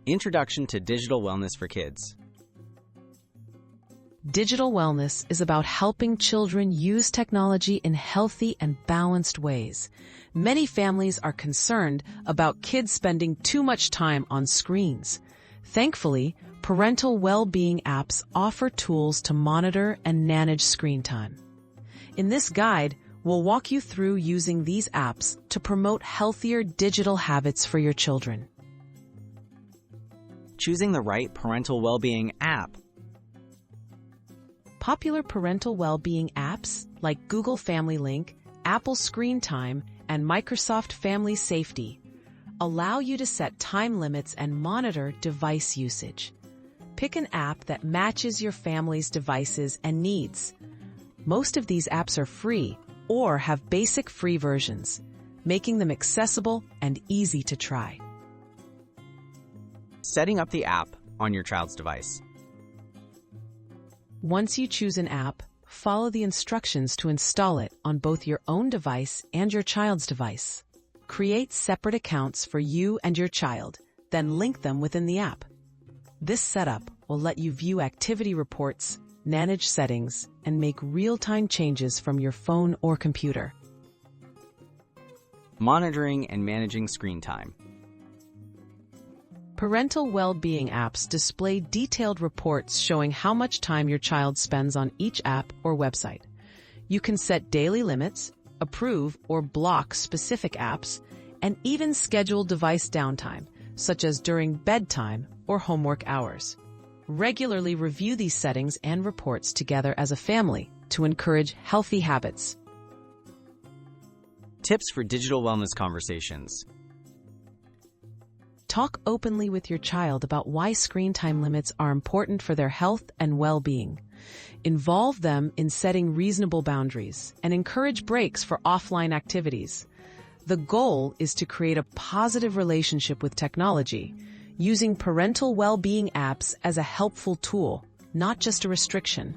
Introduction to Digital Wellness for Kids. Digital wellness is about helping children use technology in healthy and balanced ways. Many families are concerned about kids spending too much time on screens. Thankfully, parental well-being apps offer tools to monitor and manage screen time. In this guide, we'll walk you through using these apps to promote healthier digital habits for your children. Choosing the right parental well-being app. Popular parental well-being apps like Google Family Link, Apple Screen Time, and Microsoft Family Safety allow you to set time limits and monitor device usage. Pick an app that matches your family's devices and needs. Most of these apps are free or have basic free versions, making them accessible and easy to try. Setting up the app on your child's device. Once you choose an app, follow the instructions to install it on both your own device and your child's device. Create separate accounts for you and your child, then link them within the app. This setup will let you view activity reports, manage settings, and make real-time changes from your phone or computer. Monitoring and managing screen time. Parental well-being apps display detailed reports showing how much time your child spends on each app or website. You can set daily limits, approve or block specific apps, and even schedule device downtime, such as during bedtime or homework hours. Regularly review these settings and reports together as a family to encourage healthy habits. Tips for digital wellness conversations. Talk openly with your child about why screen time limits are important for their health and well-being. Involve them in setting reasonable boundaries and encourage breaks for offline activities. The goal is to create a positive relationship with technology, using parental well-being apps as a helpful tool, not just a restriction.